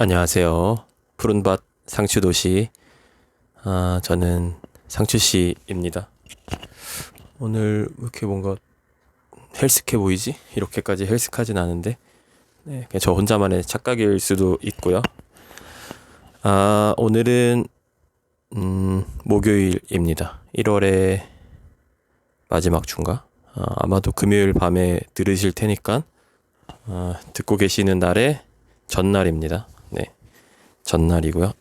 안녕하세요. 푸른밭 상추도시. 저는 상추씨입니다. 오늘 왜 이렇게 뭔가 헬스케 보이지? 이렇게까지 헬스하진 않은데, 네, 그냥 저 혼자만의 착각일 수도 있고요. 오늘은 목요일입니다. 1월의 마지막 주인가? 아마도 금요일 밤에 들으실 테니까 듣고 계시는 날의 전날입니다. 네, 전날이고요.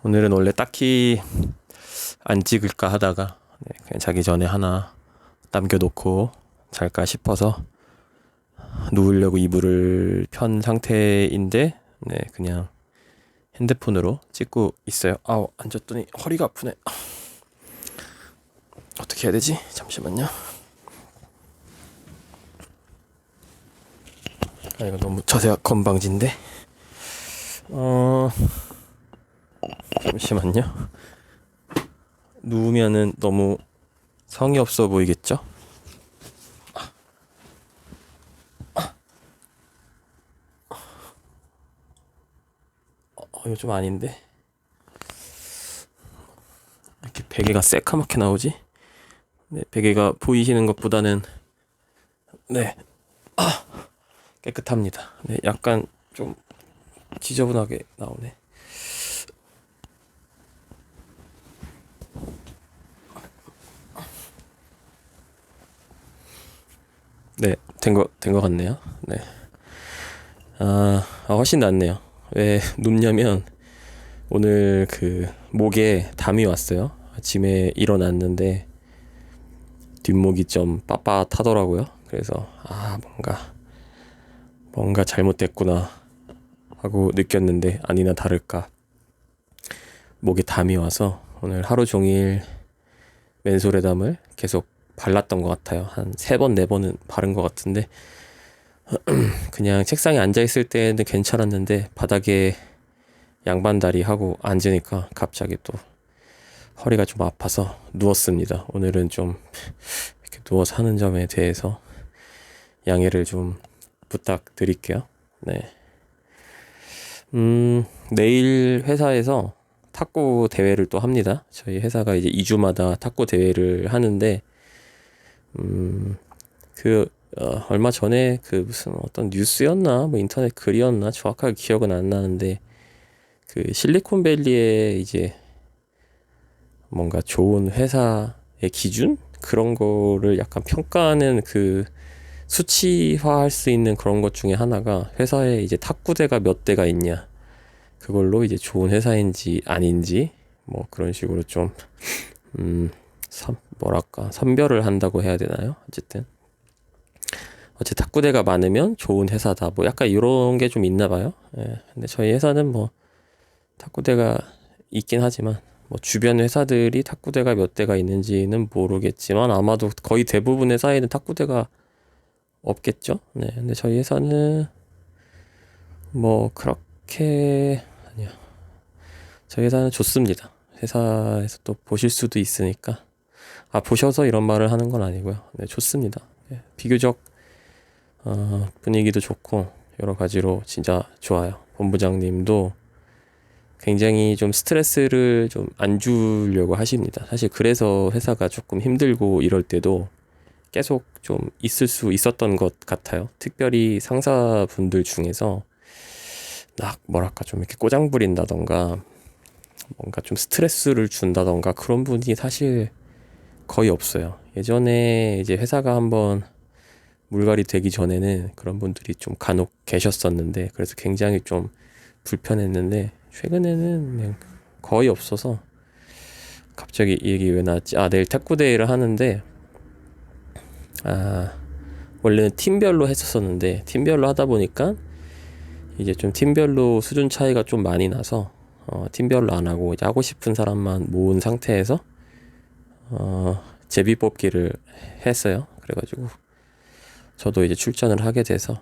오늘은 원래 딱히 안 찍을까 하다가 그냥 자기 전에 하나 남겨놓고 잘까 싶어서 누우려고 이불을 편 상태인데, 그냥 핸드폰으로 찍고 있어요. 앉았더니 허리가 아프네. 어떻게 해야 되지? 잠시만요. 이거 너무 자세가 건방진데. 잠시만요. 누우면은 너무 성의 없어 보이겠죠? 이거 좀 아닌데. 이렇게 베개가 새카맣게 나오지? 네, 베개가 보이시는 것보다는 깨끗합니다. 네, 약간 좀 지저분하게 나오네. 네, 된 거 같네요. 네. 훨씬 낫네요. 왜 눕냐면 오늘 그 목에 담이 왔어요. 아침에 일어났는데 뒷목이 좀 빳빳하더라고요. 그래서 뭔가 잘못됐구나 하고 느꼈는데 아니나 다를까 목에 담이 와서 오늘 하루 종일 맨솔에담을 계속 발랐던 것 같아요. 한 3번, 4번은 바른 것 같은데 그냥 책상에 앉아있을 때는 괜찮았는데 바닥에 양반다리 하고 앉으니까 갑자기 또 허리가 좀 아파서 누웠습니다. 오늘은 좀 이렇게 누워서 하는 점에 대해서 양해를 좀 부탁드릴게요. 네. 내일 회사에서 탁구 대회를 또 합니다. 저희 회사가 이제 2주마다 탁구 대회를 하는데, 얼마 전에 그 무슨 어떤 뉴스였나, 뭐 인터넷 글이었나, 정확하게 기억은 안 나는데, 그 실리콘밸리에 이제 뭔가 좋은 회사의 기준? 그런 거를 약간 평가하는 그 수치화할 수 있는 그런 것 중에 하나가 회사에 이제 탁구대가 몇 대가 있냐. 그걸로 이제 좋은 회사인지 아닌지 뭐 그런 식으로 좀 선별을 한다고 해야 되나요? 어쨌든 탁구대가 많으면 좋은 회사다. 뭐 약간 이런 게 좀 있나 봐요. 예. 근데 저희 회사는 뭐 탁구대가 있긴 하지만 뭐 주변 회사들이 탁구대가 몇 대가 있는지는 모르겠지만 아마도 거의 대부분 회사에는 탁구대가 없겠죠. 네. 근데 저희 회사는 뭐 그렇게 아니요. 저희 회사는 좋습니다. 회사에서 또 보실 수도 있으니까. 보셔서 이런 말을 하는 건 아니고요. 네, 좋습니다. 네, 비교적 분위기도 좋고 여러 가지로 진짜 좋아요. 본부장님도 굉장히 좀 스트레스를 좀 안 주려고 하십니다. 사실 그래서 회사가 조금 힘들고 이럴 때도 계속 좀 있을 수 있었던 것 같아요. 특별히 상사분들 중에서 좀 이렇게 꼬장 부린다던가 뭔가 좀 스트레스를 준다던가 그런 분이 사실 거의 없어요. 예전에 이제 회사가 한번 물갈이 되기 전에는 그런 분들이 좀 간혹 계셨었는데 그래서 굉장히 좀 불편했는데 최근에는 그냥 거의 없어서 갑자기 이 얘기 왜 나왔지? 내일 탁구대회를 하는데 원래는 팀별로 했었었는데 팀별로 하다 보니까 이제 좀 팀별로 수준 차이가 좀 많이 나서 팀별로 안 하고 이제 하고 싶은 사람만 모은 상태에서 제비 뽑기를 했어요. 그래가지고 저도 이제 출전을 하게 돼서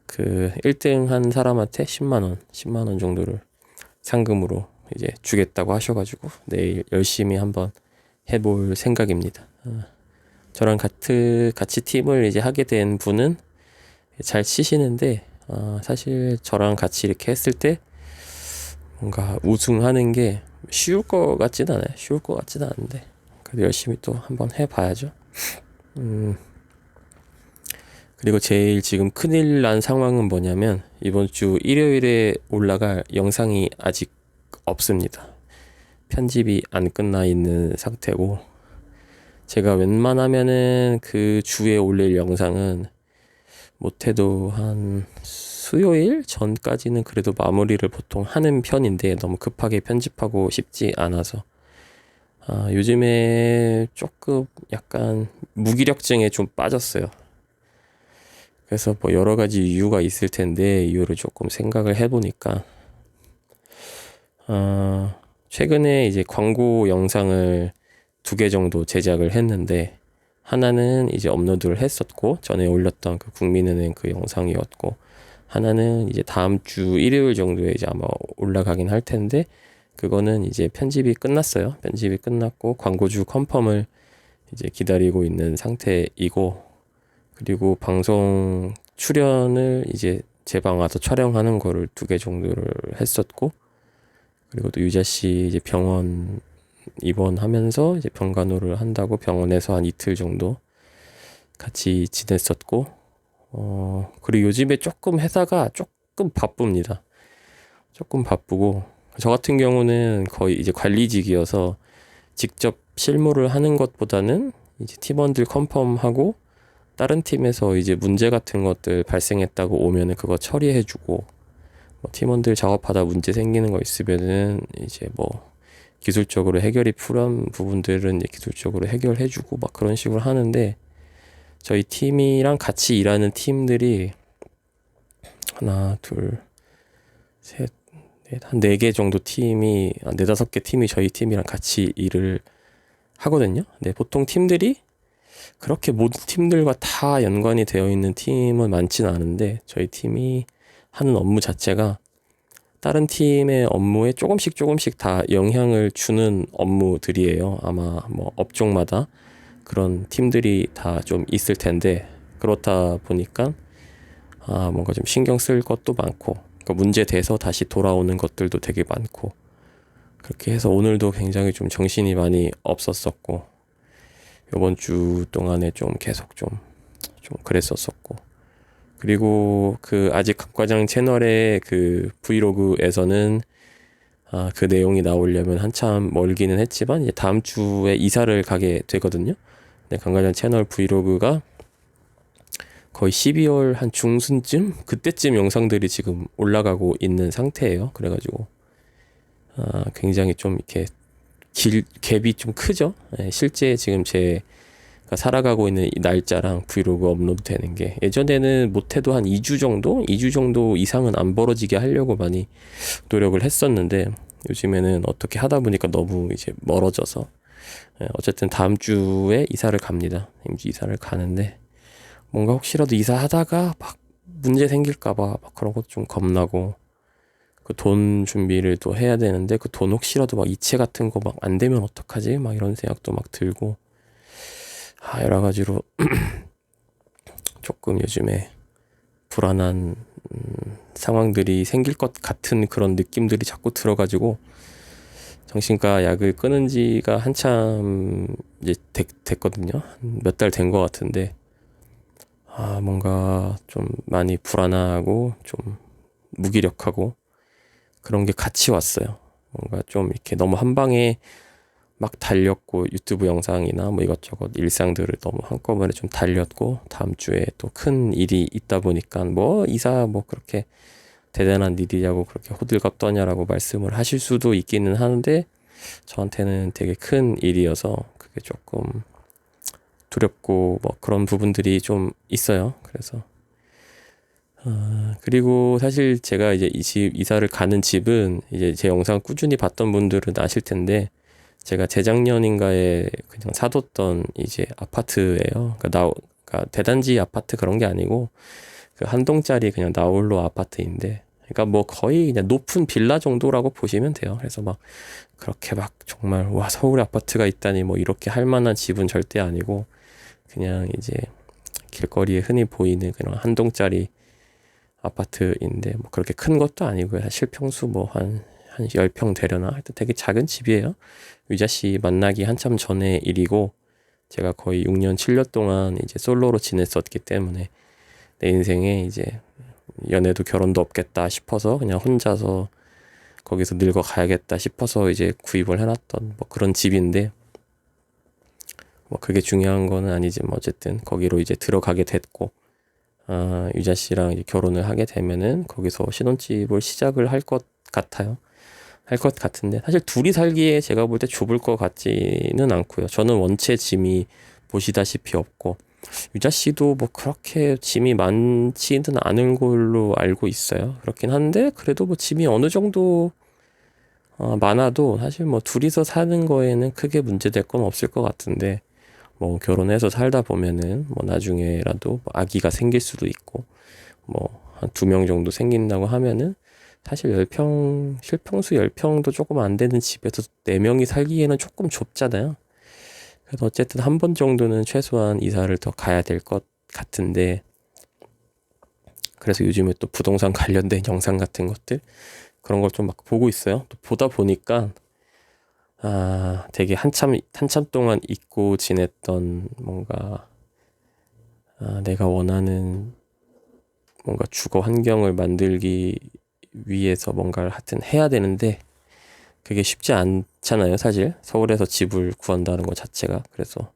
그 1등 한 사람한테 10만 원 정도를 상금으로 이제 주겠다고 하셔가지고 내일 열심히 한번 해볼 생각입니다. 저랑 같이 팀을 이제 하게 된 분은 잘 치시는데, 사실 저랑 같이 이렇게 했을 때 뭔가 우승하는 게 쉬울 것 같진 않아요. 쉬울 것 같진 않은데 그래도 열심히 또 한번 해봐야죠. 음, 그리고 제일 지금 큰일 난 상황은 뭐냐면 이번 주 일요일에 올라갈 영상이 아직 없습니다. 편집이 안 끝나 있는 상태고, 제가 웬만하면은 그 주에 올릴 영상은 못해도 한 수요일 전까지는 그래도 마무리를 보통 하는 편인데, 너무 급하게 편집하고 싶지 않아서 요즘에 조금 약간 무기력증에 좀 빠졌어요. 그래서 뭐 여러 가지 이유가 있을 텐데, 이유를 조금 생각을 해보니까 최근에 이제 광고 영상을 2개 정도 제작을 했는데, 하나는 이제 업로드를 했었고 전에 올렸던 그 국민은행 그 영상이었고, 하나는 이제 다음 주 일요일 정도에 이제 아마 올라가긴 할 텐데, 그거는 이제 편집이 끝났어요. 편집이 끝났고 광고주 컨펌을 이제 기다리고 있는 상태이고, 그리고 방송 출연을 이제 제 방 와서 촬영하는 거를 2개 정도를 했었고, 그리고 또 유자 씨 이제 병원 입원하면서 이제 병간호를 한다고 병원에서 한 이틀 정도 같이 지냈었고, 그리고 요즘에 조금 회사가 조금 바쁩니다. 조금 바쁘고, 저 같은 경우는 거의 이제 관리직이어서 직접 실무를 하는 것보다는 이제 팀원들 컨펌하고, 다른 팀에서 이제 문제 같은 것들 발생했다고 오면은 그거 처리해주고, 뭐 팀원들 작업하다 문제 생기는 거 있으면은 이제 뭐 기술적으로 해결이 필요한 부분들은 이제 기술적으로 해결해주고 막 그런 식으로 하는데, 저희 팀이랑 같이 일하는 팀들이 하나, 둘, 셋, 넷, 한 4개 정도 팀이, 4-5개 팀이 저희 팀이랑 같이 일을 하거든요. 네, 보통 팀들이 그렇게 모든 팀들과 다 연관이 되어 있는 팀은 많지는 않은데, 저희 팀이 하는 업무 자체가 다른 팀의 업무에 조금씩 다 영향을 주는 업무들이에요. 아마 뭐 업종마다 그런 팀들이 다 좀 있을 텐데, 그렇다 보니까 뭔가 좀 신경 쓸 것도 많고, 그러니까 문제 돼서 다시 돌아오는 것들도 되게 많고, 그렇게 해서 오늘도 굉장히 좀 정신이 많이 없었었고, 이번 주 동안에 좀 계속 좀 그랬었었고, 그리고 그 아직 각과장 채널의 그 브이로그에서는 그 내용이 나오려면 한참 멀기는 했지만 이제 다음 주에 이사를 가게 되거든요. 네, 강과장 채널 브이로그가 거의 12월 한 중순쯤, 그때쯤 영상들이 지금 올라가고 있는 상태예요. 그래가지고 굉장히 좀 이렇게 갭이 좀 크죠. 네, 실제 지금 제가 살아가고 있는 이 날짜랑 브이로그 업로드 되는 게, 예전에는 못해도 한 2주 정도 이상은 안 벌어지게 하려고 많이 노력을 했었는데, 요즘에는 어떻게 하다 보니까 너무 이제 멀어져서, 어쨌든 다음 주에 이사를 갑니다. 다음 주 이사를 가는데, 뭔가 혹시라도 이사하다가 막 문제 생길까봐 막 그런 것도 좀 겁나고, 그 돈 준비를 또 해야 되는데 그 돈 혹시라도 막 이체 같은 거 막 안 되면 어떡하지? 막 이런 생각도 막 들고, 여러 가지로 조금 요즘에 불안한 상황들이 생길 것 같은 그런 느낌들이 자꾸 들어가지고, 정신과 약을 끊은 지가 한참 이제 됐거든요. 몇 달 된 것 같은데, 뭔가 좀 많이 불안하고 좀 무기력하고 그런 게 같이 왔어요. 뭔가 좀 이렇게 너무 한 방에 막 달렸고, 유튜브 영상이나 뭐 이것저것 일상들을 너무 한꺼번에 좀 달렸고, 다음 주에 또 큰 일이 있다 보니까 뭐 이사 뭐 그렇게 대단한 일이냐고 그렇게 호들갑 떠냐라고 말씀을 하실 수도 있기는 하는데, 저한테는 되게 큰 일이어서 그게 조금 두렵고 뭐 그런 부분들이 좀 있어요. 그래서 그리고 사실 제가 이제 이 집 이사를 가는 집은 이제 제 영상 꾸준히 봤던 분들은 아실 텐데, 제가 재작년인가에 그냥 사뒀던 이제 아파트예요. 그러니까 대단지 아파트 그런 게 아니고 그 한 동짜리 그냥 나홀로 아파트인데, 그러니까 뭐 거의 그냥 높은 빌라 정도라고 보시면 돼요. 그래서 막 그렇게 막 정말 와 서울에 아파트가 있다니 뭐 이렇게 할 만한 집은 절대 아니고, 그냥 이제 길거리에 흔히 보이는 그런 한 동짜리 아파트인데 뭐 그렇게 큰 것도 아니고요. 실평수 뭐 한 10평 되려나? 하여튼 되게 작은 집이에요. 유자 씨 만나기 한참 전의 일이고 제가 거의 6년, 7년 동안 이제 솔로로 지냈었기 때문에 내 인생에 이제 연애도 결혼도 없겠다 싶어서 그냥 혼자서 거기서 늙어 가야겠다 싶어서 이제 구입을 해놨던 뭐 그런 집인데 뭐 그게 중요한 거는 아니지만 어쨌든 거기로 이제 들어가게 됐고 유자 씨랑 이제 결혼을 하게 되면은 거기서 신혼집을 시작을 할 것 같아요. 할 것 같은데 사실 둘이 살기에 제가 볼 때 좁을 것 같지는 않고요. 저는 원체 짐이 보시다시피 없고 유자 씨도 뭐 그렇게 짐이 많지는 않은 걸로 알고 있어요. 그렇긴 한데 그래도 뭐 짐이 어느 정도 많아도 사실 뭐 둘이서 사는 거에는 크게 문제될 건 없을 것 같은데 뭐 결혼해서 살다 보면은 뭐 나중에라도 뭐 아기가 생길 수도 있고 뭐 한 2명 정도 생긴다고 하면은 사실 10평, 실평수 10평도 조금 안 되는 집에서 4명이 살기에는 조금 좁잖아요. 그래서 어쨌든 한 번 정도는 최소한 이사를 더 가야 될 것 같은데 그래서 요즘에 또 부동산 관련된 영상 같은 것들 그런 걸 좀 막 보고 있어요. 또 보다 보니까 되게 한참 동안 잊고 지냈던 뭔가 내가 원하는 뭔가 주거 환경을 만들기 위해서 뭔가를 하여튼 해야 되는데 그게 쉽지 않잖아요, 사실. 서울에서 집을 구한다는 것 자체가. 그래서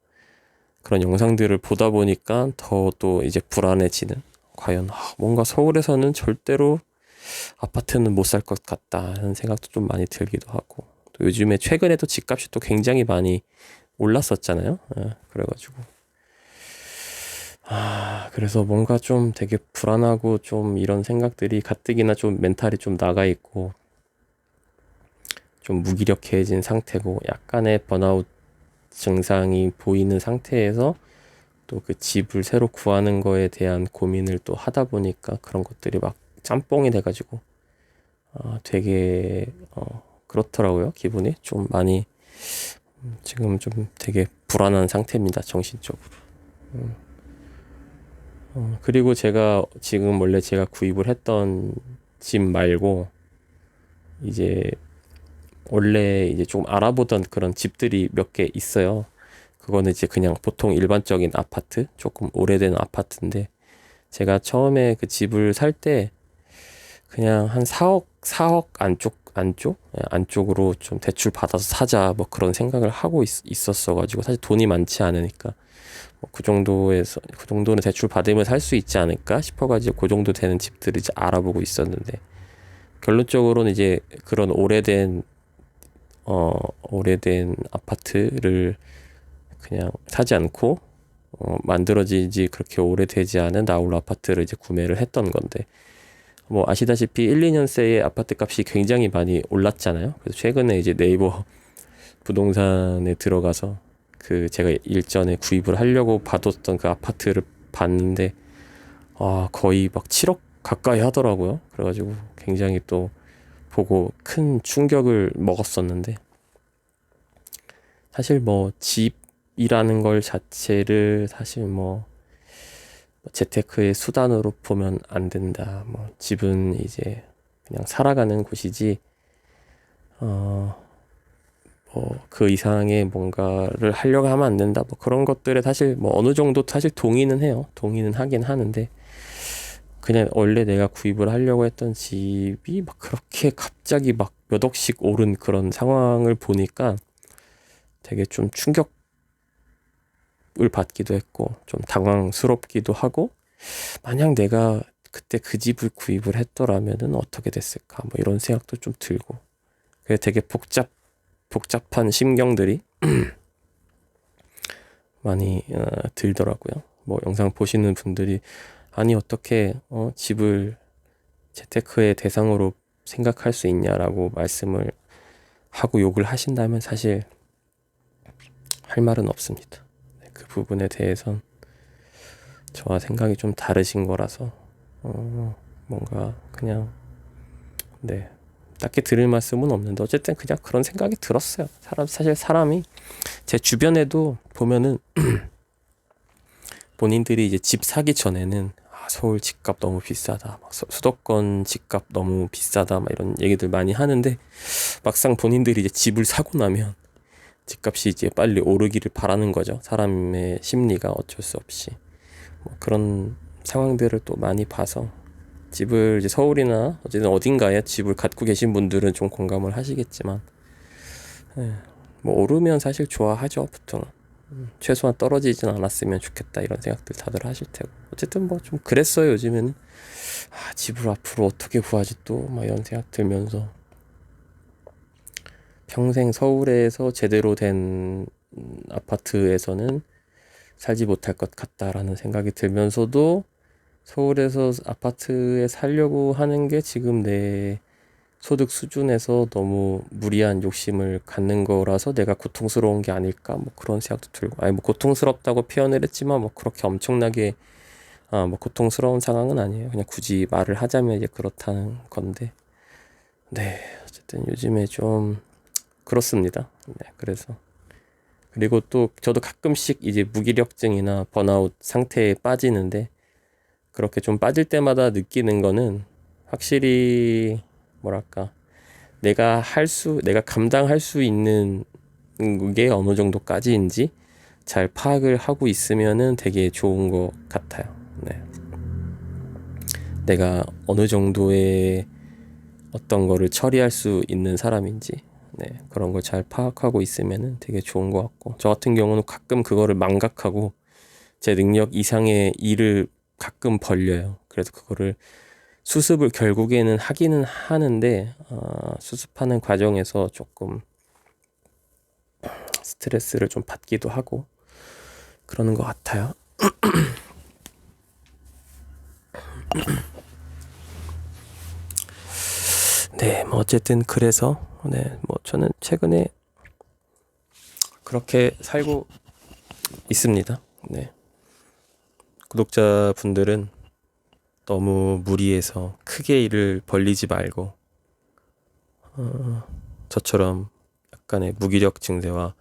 그런 영상들을 보다 보니까 더 또 이제 불안해지는. 과연 뭔가 서울에서는 절대로 아파트는 못 살 것 같다 하는 생각도 좀 많이 들기도 하고 또 요즘에 최근에도 집값이 또 굉장히 많이 올랐었잖아요. 그래가지고 그래서 뭔가 좀 되게 불안하고 좀 이런 생각들이 가뜩이나 좀 멘탈이 좀 나가 있고 좀 무기력해진 상태고 약간의 번아웃 증상이 보이는 상태에서 또 그 집을 새로 구하는 거에 대한 고민을 또 하다 보니까 그런 것들이 막 짬뽕이 돼가지고 되게 그렇더라고요. 기분이 좀 많이 지금 좀 되게 불안한 상태입니다. 정신적으로. 그리고 제가 지금 원래 제가 구입을 했던 집 말고 이제 원래 이제 좀 알아보던 그런 집들이 몇 개 있어요. 그거는 이제 그냥 보통 일반적인 아파트, 조금 오래된 아파트인데 제가 처음에 그 집을 살 때 그냥 한 4억 안쪽으로 좀 대출 받아서 사자 뭐 그런 생각을 하고 있었어 가지고 사실 돈이 많지 않으니까 뭐 그 정도는 대출 받으면 살 수 있지 않을까 싶어가지고 그 정도 되는 집들을 이제 알아보고 있었는데 결론적으로는 이제 그런 오래된 아파트를 그냥 사지 않고 만들어지지 그렇게 오래되지 않은 나홀로 아파트를 이제 구매를 했던 건데 뭐 아시다시피 1, 2년새의 아파트 값이 굉장히 많이 올랐잖아요. 그래서 최근에 이제 네이버 부동산에 들어가서 그 제가 일전에 구입을 하려고 봐뒀던 그 아파트를 봤는데 거의 막 7억 가까이 하더라고요. 그래가지고 굉장히 또 보고 큰 충격을 먹었었는데 사실 뭐 집이라는 걸 자체를 사실 뭐 재테크의 수단으로 보면 안 된다. 뭐 집은 이제 그냥 살아가는 곳이지 뭐 그 이상의 뭔가를 하려고 하면 안 된다. 뭐 그런 것들에 사실 뭐 어느 정도 사실 동의는 해요. 동의는 하긴 하는데 그냥 원래 내가 구입을 하려고 했던 집이 막 그렇게 갑자기 막 몇 억씩 오른 그런 상황을 보니까 되게 좀 충격을 받기도 했고 좀 당황스럽기도 하고 만약 내가 그때 그 집을 구입을 했더라면은 어떻게 됐을까 뭐 이런 생각도 좀 들고 그게 되게 복잡한 심경들이 많이 들더라고요. 뭐 영상 보시는 분들이 아니 어떻게 집을 재테크의 대상으로 생각할 수 있냐라고 말씀을 하고 욕을 하신다면 사실 할 말은 없습니다. 그 부분에 대해선 저와 생각이 좀 다르신 거라서 뭔가 그냥 네 딱히 들을 말씀은 없는데 어쨌든 그냥 그런 생각이 들었어요. 사실 사람이 제 주변에도 보면은 본인들이 이제 집 사기 전에는 서울 집값 너무 비싸다, 막 수도권 집값 너무 비싸다, 막 이런 얘기들 많이 하는데 막상 본인들이 이제 집을 사고 나면 집값이 이제 빨리 오르기를 바라는 거죠. 사람의 심리가 어쩔 수 없이 뭐 그런 상황들을 또 많이 봐서 집을 이제 서울이나 어쨌든 어딘가에 집을 갖고 계신 분들은 좀 공감을 하시겠지만 뭐 오르면 사실 좋아하죠 보통. 최소한 떨어지진 않았으면 좋겠다 이런 생각들 다들 하실 테고 어쨌든 뭐 좀 그랬어요 요즘에는. 집을 앞으로 어떻게 구하지 또 막 이런 생각 들면서 평생 서울에서 제대로 된 아파트에서는 살지 못할 것 같다라는 생각이 들면서도 서울에서 아파트에 살려고 하는 게 지금 내 소득 수준에서 너무 무리한 욕심을 갖는 거라서 내가 고통스러운 게 아닐까 뭐 그런 생각도 들고, 아니 뭐 고통스럽다고 표현을 했지만 뭐 그렇게 엄청나게 뭐 고통스러운 상황은 아니에요. 그냥 굳이 말을 하자면 이제 그렇다는 건데, 네 어쨌든 요즘에 좀 그렇습니다. 네 그래서 그리고 또 저도 가끔씩 이제 무기력증이나 번아웃 상태에 빠지는데, 그렇게 좀 빠질 때마다 느끼는 거는 확실히 뭐랄까 내가 감당할 수 있는 게 어느 정도까지인지 잘 파악을 하고 있으면은 되게 좋은 것 같아요. 네. 내가 어느 정도의 어떤 거를 처리할 수 있는 사람인지, 네, 그런 걸 잘 파악하고 있으면은 되게 좋은 것 같고, 저 같은 경우는 가끔 그거를 망각하고 제 능력 이상의 일을 가끔 벌려요. 그래서 그거를 수습을 결국에는 하기는 하는데 수습하는 과정에서 조금 스트레스를 좀 받기도 하고 그러는 것 같아요. 네, 뭐 어쨌든 그래서 네, 뭐 저는 최근에 그렇게 살고 있습니다. 네, 구독자분들은 너무 무리해서 크게 일을 벌리지 말고 저처럼 약간의 무기력 증세와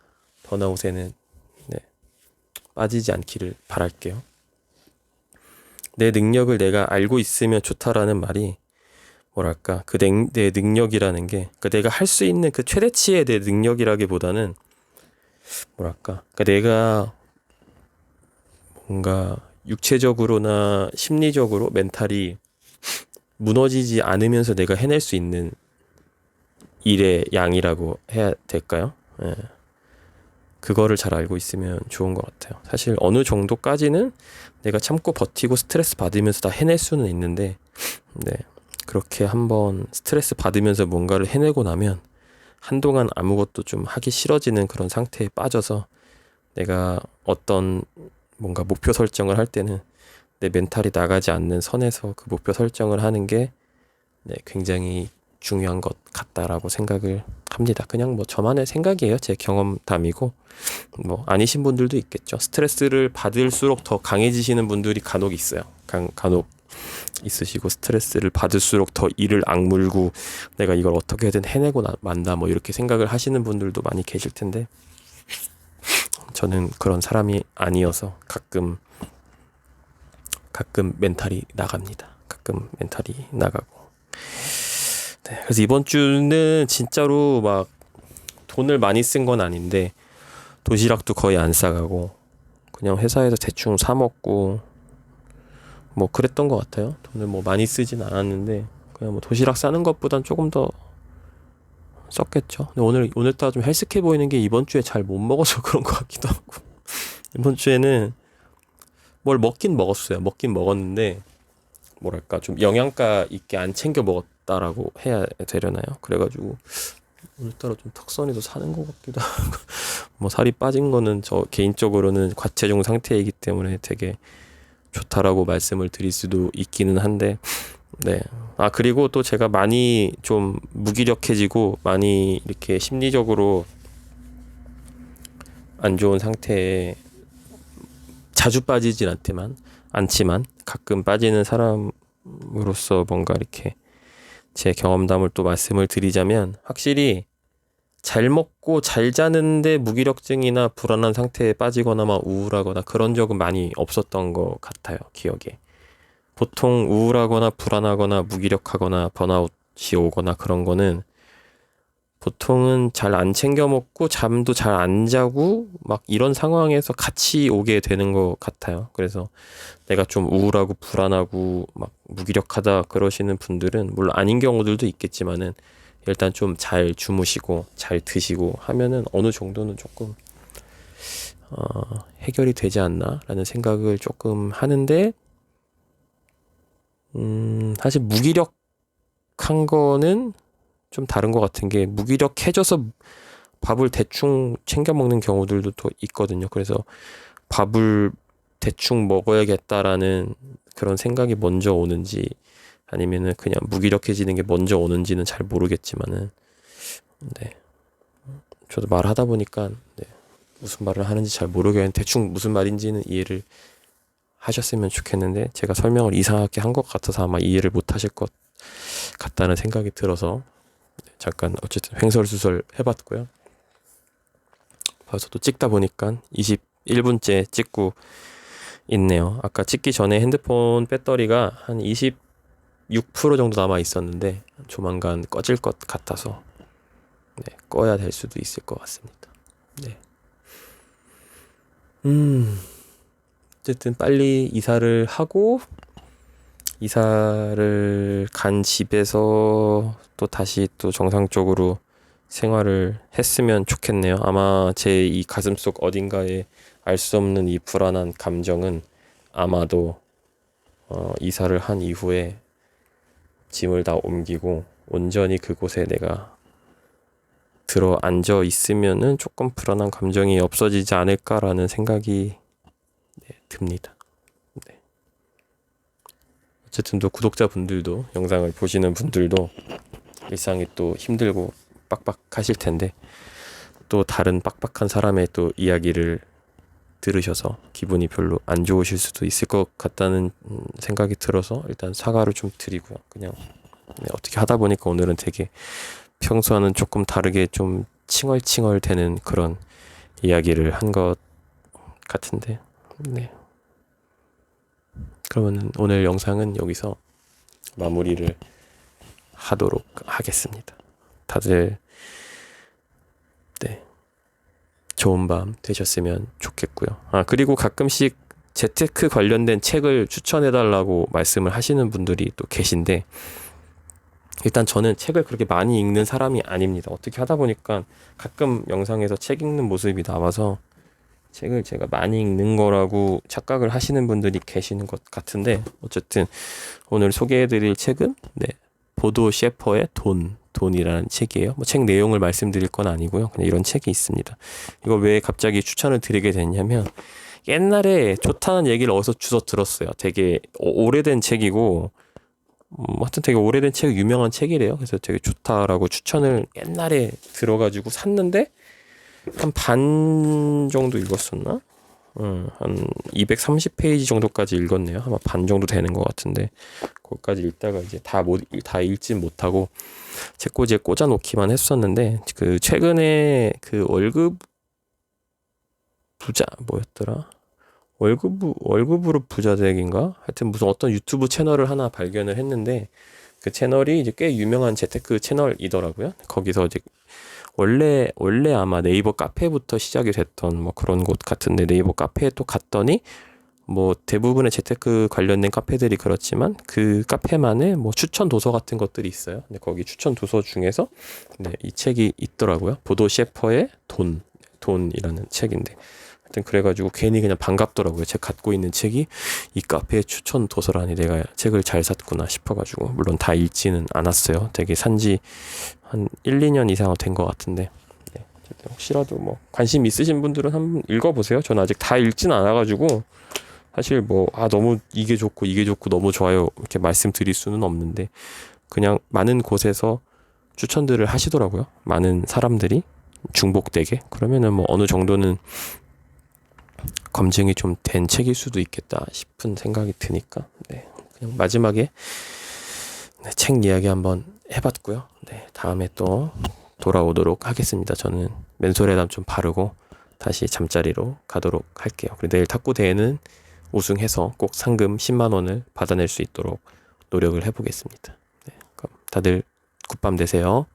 번아웃에는 네, 빠지지 않기를 바랄게요. 내 능력을 내가 알고 있으면 좋다라는 말이 뭐랄까 내 능력이라는 게 내가 할 수 있는 그 최대치의 내 능력이라기보다는 뭐랄까 내가 뭔가 육체적으로나 심리적으로 멘탈이 무너지지 않으면서 내가 해낼 수 있는 일의 양이라고 해야 될까요? 예. 그거를 잘 알고 있으면 좋은 것 같아요. 사실 어느 정도까지는 내가 참고 버티고 스트레스 받으면서 다 해낼 수는 있는데, 네, 그렇게 한번 스트레스 받으면서 뭔가를 해내고 나면 한동안 아무것도 좀 하기 싫어지는 그런 상태에 빠져서 내가 어떤 뭔가 목표 설정을 할 때는 내 멘탈이 나가지 않는 선에서 그 목표 설정을 하는 게 네, 굉장히 중요한 것 같다라고 생각을 합니다. 그냥 뭐 저만의 생각이에요. 제 경험담이고 뭐 아니신 분들도 있겠죠. 스트레스를 받을수록 더 강해지시는 분들이 간혹 있어요. 간혹 있으시고, 스트레스를 받을수록 더 이를 악물고 내가 이걸 어떻게든 해내고 만다 뭐 이렇게 생각을 하시는 분들도 많이 계실 텐데, 저는 그런 사람이 아니어서 가끔 멘탈이 나갑니다. 가끔 멘탈이 나가고. 네, 그래서 이번 주는 진짜로 막 돈을 많이 쓴 건 아닌데 도시락도 거의 안 싸가고 그냥 회사에서 대충 사 먹고 뭐 그랬던 것 같아요. 돈을 뭐 많이 쓰진 않았는데 그냥 뭐 도시락 싸는 것보단 조금 더 썼겠죠. 근데 오늘따라 좀 헬스케 보이는 게 이번 주에 잘 못 먹어서 그런 것 같기도 하고. 이번 주에는 뭘 먹긴 먹었어요. 먹긴 먹었는데 뭐랄까 좀 영양가 있게 안 챙겨 먹었다라고 해야 되려나요? 그래가지고 오늘따라 좀 턱선이 더 사는 것 같기도 하고. 뭐 살이 빠진 거는 저 개인적으로는 과체중 상태이기 때문에 되게 좋다라고 말씀을 드릴 수도 있기는 한데, 네. 그리고 또 제가 많이 좀 무기력해지고 많이 이렇게 심리적으로 안 좋은 상태에 자주 빠지진 않지만 가끔 빠지는 사람으로서 뭔가 이렇게 제 경험담을 또 말씀을 드리자면, 확실히 잘 먹고 잘 자는데 무기력증이나 불안한 상태에 빠지거나 막 우울하거나 그런 적은 많이 없었던 것 같아요, 기억에. 보통 우울하거나 불안하거나 무기력하거나 번아웃이 오거나 그런 거는 보통은 잘 안 챙겨 먹고 잠도 잘 안 자고 막 이런 상황에서 같이 오게 되는 것 같아요. 그래서 내가 좀 우울하고 불안하고 막 무기력하다 그러시는 분들은 물론 아닌 경우들도 있겠지만은 일단 좀 잘 주무시고 잘 드시고 하면은 어느 정도는 조금 해결이 되지 않나라는 생각을 조금 하는데 사실 무기력한 거는 좀 다른 것 같은 게 무기력해져서 밥을 대충 챙겨 먹는 경우들도 또 있거든요. 그래서 밥을 대충 먹어야겠다라는 그런 생각이 먼저 오는지 아니면은 그냥 무기력해지는 게 먼저 오는지는 잘 모르겠지만은 네. 저도 말하다 보니까 네. 무슨 말을 하는지 잘 모르겠는데 대충 무슨 말인지는 이해를 하셨으면 좋겠는데 제가 설명을 이상하게 한 것 같아서 아마 이해를 못 하실 것 같다는 생각이 들어서 잠깐 어쨌든 횡설수설 해봤고요. 벌써 또 찍다 보니까 21분째 찍고 있네요. 아까 찍기 전에 핸드폰 배터리가 한 26% 정도 남아 있었는데 조만간 꺼질 것 같아서 네, 꺼야 될 수도 있을 것 같습니다. 네. 어쨌든 빨리 이사를 하고 이사를 간 집에서 또 다시 또 정상적으로 생활을 했으면 좋겠네요. 아마 제 이 가슴속 어딘가에 알 수 없는 이 불안한 감정은 아마도 이사를 한 이후에 짐을 다 옮기고 온전히 그곳에 내가 들어 앉아 있으면은 조금 불안한 감정이 없어지지 않을까라는 생각이 듭니다. 네. 어쨌든 또 구독자분들도 영상을 보시는 분들도 일상이 또 힘들고 빡빡하실 텐데 또 다른 빡빡한 사람의 또 이야기를 들으셔서 기분이 별로 안 좋으실 수도 있을 것 같다는 생각이 들어서 일단 사과를 좀 드리고요. 그냥 어떻게 하다 보니까 오늘은 되게 평소와는 조금 다르게 좀 칭얼칭얼 되는 그런 이야기를 한 것 같은데 네. 그러면 오늘 영상은 여기서 마무리를 하도록 하겠습니다. 다들 네. 좋은 밤 되셨으면 좋겠고요. 그리고 가끔씩 재테크 관련된 책을 추천해달라고 말씀을 하시는 분들이 또 계신데 일단 저는 책을 그렇게 많이 읽는 사람이 아닙니다. 어떻게 하다 보니까 가끔 영상에서 책 읽는 모습이 나와서 책을 제가 많이 읽는 거라고 착각을 하시는 분들이 계시는 것 같은데 어쨌든 오늘 소개해드릴 책은 네, 보도 셰퍼의 돈이라는 책이에요. 뭐 책 내용을 말씀드릴 건 아니고요. 그냥 이런 책이 있습니다. 이거 왜 갑자기 추천을 드리게 됐냐면 옛날에 좋다는 얘기를 어디서 주워 들었어요. 되게 오래된 책이고 하여튼 되게 오래된 책, 유명한 책이래요. 그래서 되게 좋다라고 추천을 옛날에 들어가지고 샀는데 한 반 정도 읽었었나? 한 230페이지 정도까지 읽었네요. 아마 반 정도 되는 것 같은데 거기까지 읽다가 이제 다 읽진 못하고 책꽂이에 꽂아놓기만 했었는데 그 최근에 그 월급 부자 뭐였더라? 월급으로 부자 되기인가? 하여튼 무슨 어떤 유튜브 채널을 하나 발견을 했는데 그 채널이 이제 꽤 유명한 재테크 채널이더라고요. 거기서 이제 원래 아마 네이버 카페부터 시작이 됐던 뭐 그런 곳 같은데 네이버 카페에 또 갔더니 뭐 대부분의 재테크 관련된 카페들이 그렇지만 그 카페만의 뭐 추천 도서 같은 것들이 있어요. 근데 거기 추천 도서 중에서 네, 이 책이 있더라고요. 보도 셰퍼의 돈이라는 책인데 하여튼 그래가지고 괜히 그냥 반갑더라고요. 제가 갖고 있는 책이 이 카페의 추천 도서라니 내가 책을 잘 샀구나 싶어가지고 물론 다 읽지는 않았어요. 되게 산지 한 1, 2년 이상 된 것 같은데 네. 혹시라도 뭐 관심 있으신 분들은 한번 읽어보세요. 저는 아직 다 읽진 않아가지고 사실 뭐 너무 이게 좋고 너무 좋아요 이렇게 말씀드릴 수는 없는데 그냥 많은 곳에서 추천들을 하시더라고요. 많은 사람들이 중복되게 그러면은 뭐 어느 정도는 검증이 좀 된 책일 수도 있겠다 싶은 생각이 드니까 네, 그냥 마지막에 네, 책 이야기 한번 해봤고요. 네, 다음에 또 돌아오도록 하겠습니다. 저는 맨솔에담 좀 바르고 다시 잠자리로 가도록 할게요. 그리고 내일 탁구 대회는 우승해서 꼭 상금 10만 원을 받아낼 수 있도록 노력을 해보겠습니다. 네, 그럼 다들 굿밤 되세요.